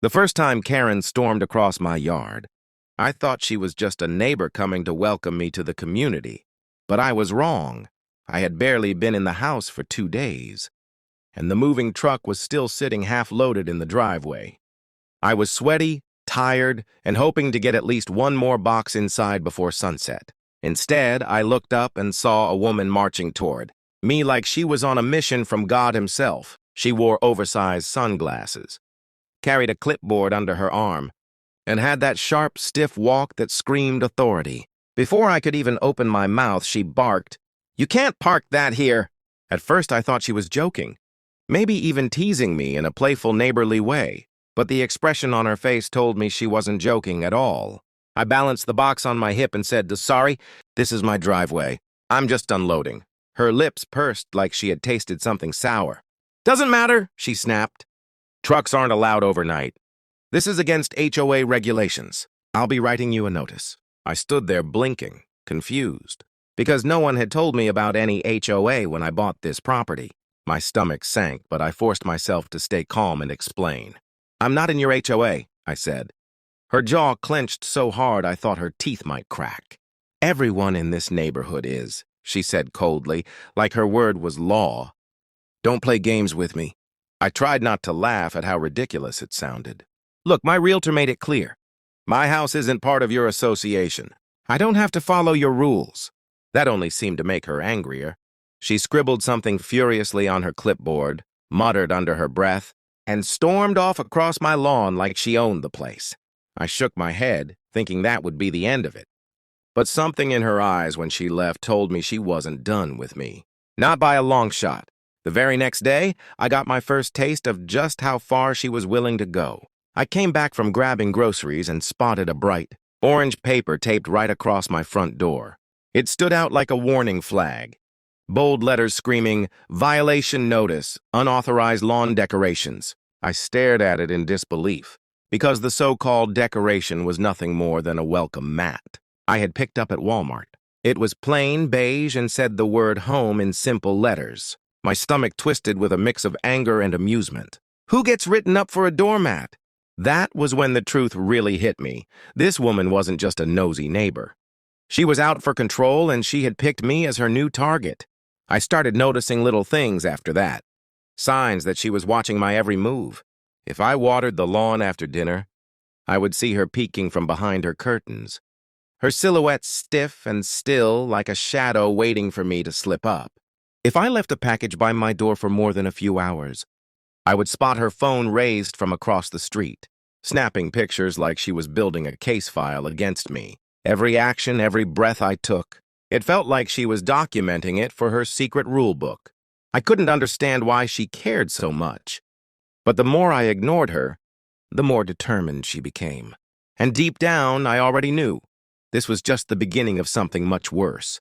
The first time Karen stormed across my yard, I thought she was just a neighbor coming to welcome me to the community. But I was wrong. I had barely been in the house for 2 days, and the moving truck was still sitting half-loaded in the driveway. I was sweaty, tired, and hoping to get at least one more box inside before sunset. Instead, I looked up and saw a woman marching toward me like she was on a mission from God himself. She wore oversized sunglasses, carried a clipboard under her arm, and had that sharp, stiff walk that screamed authority. Before I could even open my mouth, she barked, "You can't park that here!" At first, I thought she was joking, maybe even teasing me in a playful, neighborly way, but the expression on her face told me she wasn't joking at all. I balanced the box on my hip and said, "Sorry, this is my driveway. I'm just unloading." Her lips pursed like she had tasted something sour. "Doesn't matter," she snapped. "Trucks aren't allowed overnight. This is against HOA regulations. I'll be writing you a notice." I stood there blinking, confused, because no one had told me about any HOA when I bought this property. My stomach sank, but I forced myself to stay calm and explain. "I'm not in your HOA," I said. Her jaw clenched so hard I thought her teeth might crack. "Everyone in this neighborhood is," she said coldly, like her word was law. "Don't play games with me." I tried not to laugh at how ridiculous it sounded. "Look, my realtor made it clear. My house isn't part of your association. I don't have to follow your rules." That only seemed to make her angrier. She scribbled something furiously on her clipboard, muttered under her breath, and stormed off across my lawn like she owned the place. I shook my head, thinking that would be the end of it. But something in her eyes when she left told me she wasn't done with me. Not by a long shot. The very next day, I got my first taste of just how far she was willing to go. I came back from grabbing groceries and spotted a bright, orange paper taped right across my front door. It stood out like a warning flag. Bold letters screaming, "Violation notice, unauthorized lawn decorations." I stared at it in disbelief, because the so-called decoration was nothing more than a welcome mat I had picked up at Walmart. It was plain beige and said the word home in simple letters. My stomach twisted with a mix of anger and amusement. Who gets written up for a doormat? That was when the truth really hit me. This woman wasn't just a nosy neighbor. She was out for control, and she had picked me as her new target. I started noticing little things after that. Signs that she was watching my every move. If I watered the lawn after dinner, I would see her peeking from behind her curtains, her silhouette stiff and still like a shadow waiting for me to slip up. If I left a package by my door for more than a few hours, I would spot her phone raised from across the street, snapping pictures like she was building a case file against me. Every action, every breath I took, it felt like she was documenting it for her secret rule book. I couldn't understand why she cared so much. But the more I ignored her, the more determined she became. And deep down, I already knew this was just the beginning of something much worse.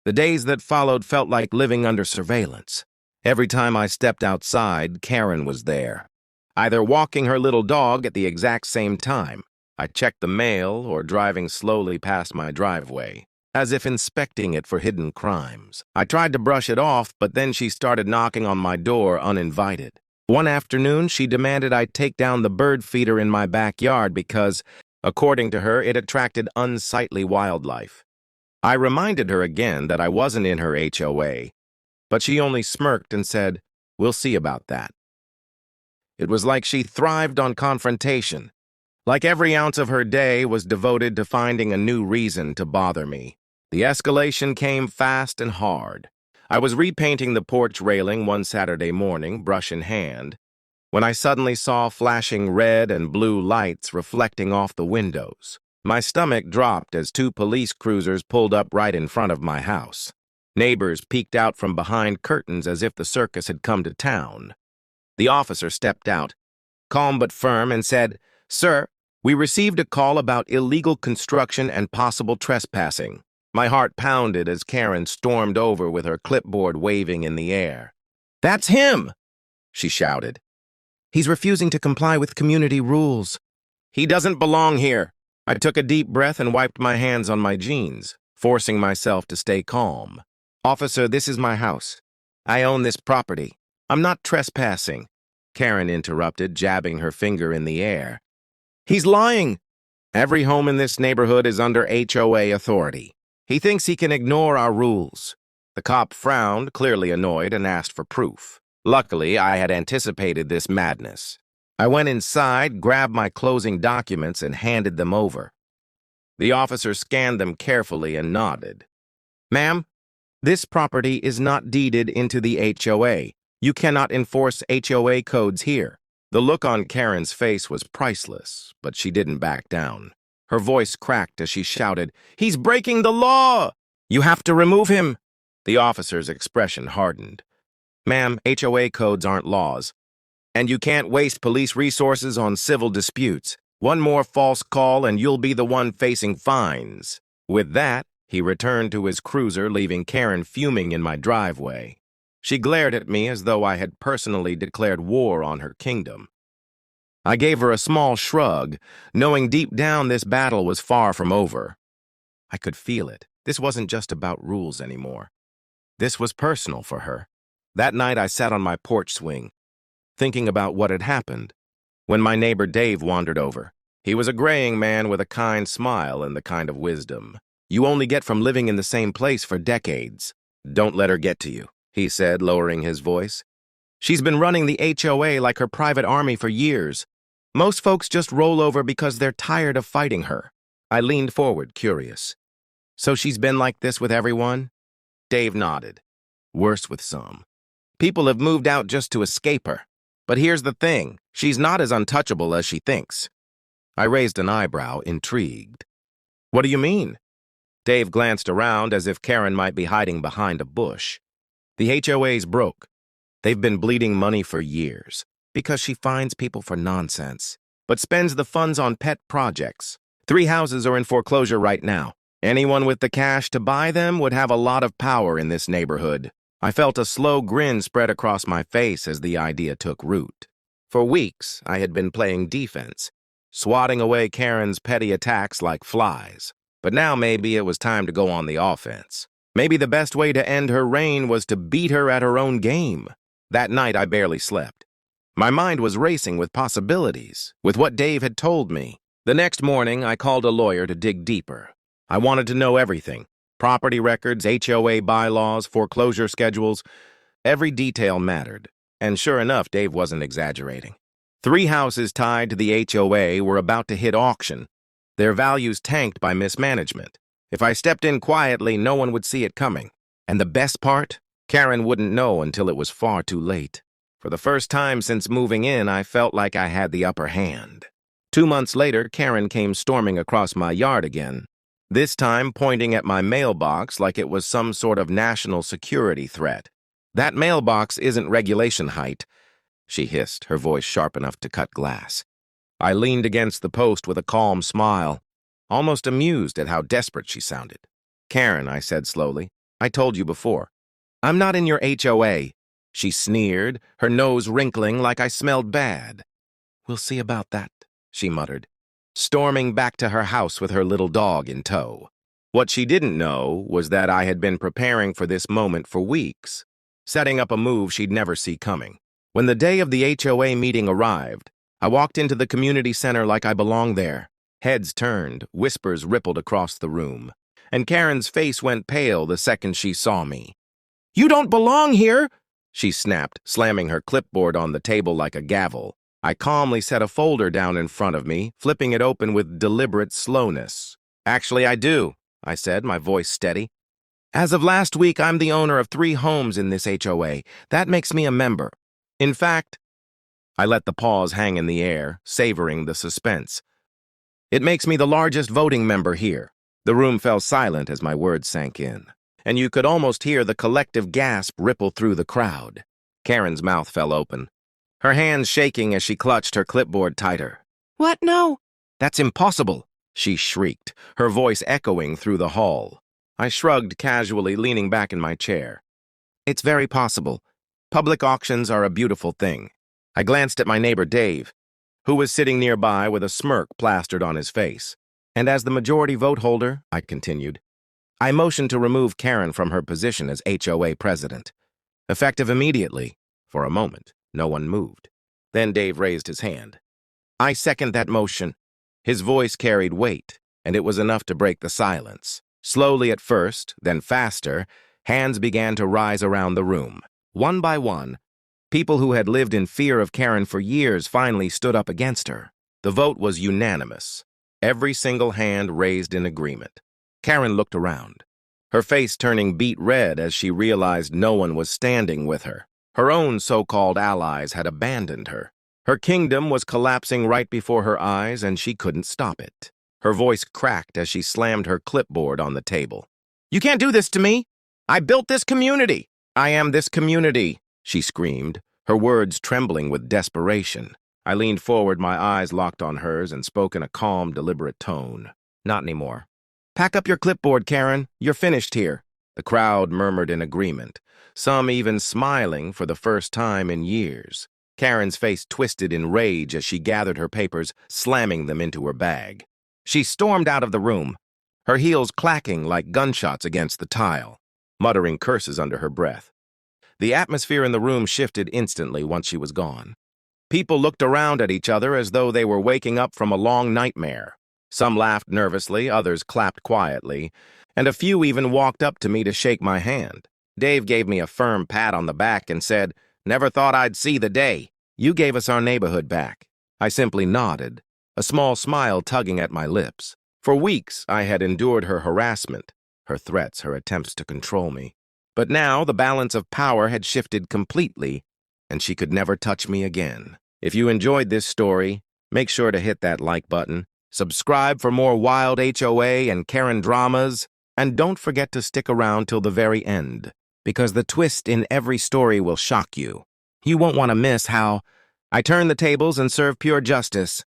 The days that followed felt like living under surveillance. Every time I stepped outside, Karen was there, either walking her little dog at the exact same time. I checked the mail or driving slowly past my driveway, as if inspecting it for hidden crimes. I tried to brush it off, but then she started knocking on my door uninvited. One afternoon, she demanded I take down the bird feeder in my backyard because, according to her, it attracted unsightly wildlife. I reminded her again that I wasn't in her HOA, but she only smirked and said, "We'll see about that." It was like she thrived on confrontation, like every ounce of her day was devoted to finding a new reason to bother me. The escalation came fast and hard. I was repainting the porch railing one Saturday morning, brush in hand, when I suddenly saw flashing red and blue lights reflecting off the windows. My stomach dropped as 2 police cruisers pulled up right in front of my house. Neighbors peeked out from behind curtains as if the circus had come to town. The officer stepped out, calm but firm, and said, "Sir, we received a call about illegal construction and possible trespassing." My heart pounded as Karen stormed over with her clipboard waving in the air. "That's him!" she shouted. "He's refusing to comply with community rules. He doesn't belong here." I took a deep breath and wiped my hands on my jeans, forcing myself to stay calm. "Officer, this is my house. I own this property. I'm not trespassing. Karen interrupted, jabbing her finger in the air. He's lying. Every home in this neighborhood is under HOA authority. He thinks he can ignore our rules. The cop frowned, clearly annoyed, and asked for proof. Luckily, I had anticipated this madness. I went inside, grabbed my closing documents, and handed them over. The officer scanned them carefully and nodded. Ma'am, this property is not deeded into the HOA. You cannot enforce HOA codes here. The look on Karen's face was priceless, but she didn't back down. Her voice cracked as she shouted, "He's breaking the law! You have to remove him!" The officer's expression hardened. Ma'am, HOA codes aren't laws, and you can't waste police resources on civil disputes. One more false call and you'll be the one facing fines. With that, he returned to his cruiser, leaving Karen fuming in my driveway. She glared at me as though I had personally declared war on her kingdom. I gave her a small shrug, knowing deep down this battle was far from over. I could feel it. This wasn't just about rules anymore. This was personal for her. That night I sat on my porch swing, thinking about what had happened, when my neighbor Dave wandered over. He was a graying man with a kind smile and the kind of wisdom you only get from living in the same place for decades. Don't let her get to you, he said, lowering his voice. She's been running the HOA like her private army for years. Most folks just roll over because they're tired of fighting her. I leaned forward, curious. So she's been like this with everyone? Dave nodded. Worse with some. People have moved out just to escape her. But here's the thing, she's not as untouchable as she thinks. I raised an eyebrow, intrigued. What do you mean? Dave glanced around as if Karen might be hiding behind a bush. The HOA's broke. They've been bleeding money for years because she fines people for nonsense, but spends the funds on pet projects. 3 houses are in foreclosure right now. Anyone with the cash to buy them would have a lot of power in this neighborhood. I felt a slow grin spread across my face as the idea took root. For weeks, I had been playing defense, swatting away Karen's petty attacks like flies. But now maybe it was time to go on the offense. Maybe the best way to end her reign was to beat her at her own game. That night I barely slept. My mind was racing with possibilities, with what Dave had told me. The next morning, I called a lawyer to dig deeper. I wanted to know everything. Property records, HOA bylaws, foreclosure schedules. Every detail mattered. And sure enough, Dave wasn't exaggerating. 3 houses tied to the HOA were about to hit auction. Their values tanked by mismanagement. If I stepped in quietly, no one would see it coming. And the best part? Karen wouldn't know until it was far too late. For the first time since moving in, I felt like I had the upper hand. 2 months later, Karen came storming across my yard again, this time pointing at my mailbox like it was some sort of national security threat. That mailbox isn't regulation height, she hissed, her voice sharp enough to cut glass. I leaned against the post with a calm smile, almost amused at how desperate she sounded. Karen, I said slowly, I told you before. I'm not in your HOA. She sneered, her nose wrinkling like I smelled bad. We'll see about that, she muttered, storming back to her house with her little dog in tow. What she didn't know was that I had been preparing for this moment for weeks, setting up a move she'd never see coming. When the day of the HOA meeting arrived, I walked into the community center like I belonged there. Heads turned, whispers rippled across the room, and Karen's face went pale the second she saw me. You don't belong here, she snapped, slamming her clipboard on the table like a gavel. I calmly set a folder down in front of me, flipping it open with deliberate slowness. Actually, I do, I said, my voice steady. As of last week, I'm the owner of 3 homes in this HOA. That makes me a member. In fact, I let the pause hang in the air, savoring the suspense. It makes me the largest voting member here. The room fell silent as my words sank in, and you could almost hear the collective gasp ripple through the crowd. Karen's mouth fell open, her hands shaking as she clutched her clipboard tighter. What? No. That's impossible, she shrieked, her voice echoing through the hall. I shrugged casually, leaning back in my chair. It's very possible. Public auctions are a beautiful thing. I glanced at my neighbor Dave, who was sitting nearby with a smirk plastered on his face. And as the majority vote holder, I continued, I motioned to remove Karen from her position as HOA president. Effective immediately. For a moment, no one moved. Then Dave raised his hand. I second that motion. His voice carried weight, and it was enough to break the silence. Slowly at first, then faster, hands began to rise around the room. One by one, people who had lived in fear of Karen for years finally stood up against her. The vote was unanimous. Every single hand raised in agreement. Karen looked around, her face turning beet red as she realized no one was standing with her. Her own so-called allies had abandoned her. Her kingdom was collapsing right before her eyes, and she couldn't stop it. Her voice cracked as she slammed her clipboard on the table. "You can't do this to me! I built this community! I am this community!" she screamed, her words trembling with desperation. I leaned forward, my eyes locked on hers, and spoke in a calm, deliberate tone. "Not anymore. Pack up your clipboard, Karen. You're finished here." The crowd murmured in agreement, some even smiling for the first time in years. Karen's face twisted in rage as she gathered her papers, slamming them into her bag. She stormed out of the room, her heels clacking like gunshots against the tile, muttering curses under her breath. The atmosphere in the room shifted instantly once she was gone. People looked around at each other as though they were waking up from a long nightmare. Some laughed nervously, others clapped quietly, and a few even walked up to me to shake my hand. Dave gave me a firm pat on the back and said, "Never thought I'd see the day. You gave us our neighborhood back." I simply nodded, a small smile tugging at my lips. For weeks, I had endured her harassment, her threats, her attempts to control me. But now the balance of power had shifted completely, and she could never touch me again. If you enjoyed this story, make sure to hit that like button, subscribe for more wild HOA and Karen dramas, and don't forget to stick around till the very end, because the twist in every story will shock you. You won't want to miss how I turn the tables and serve pure justice.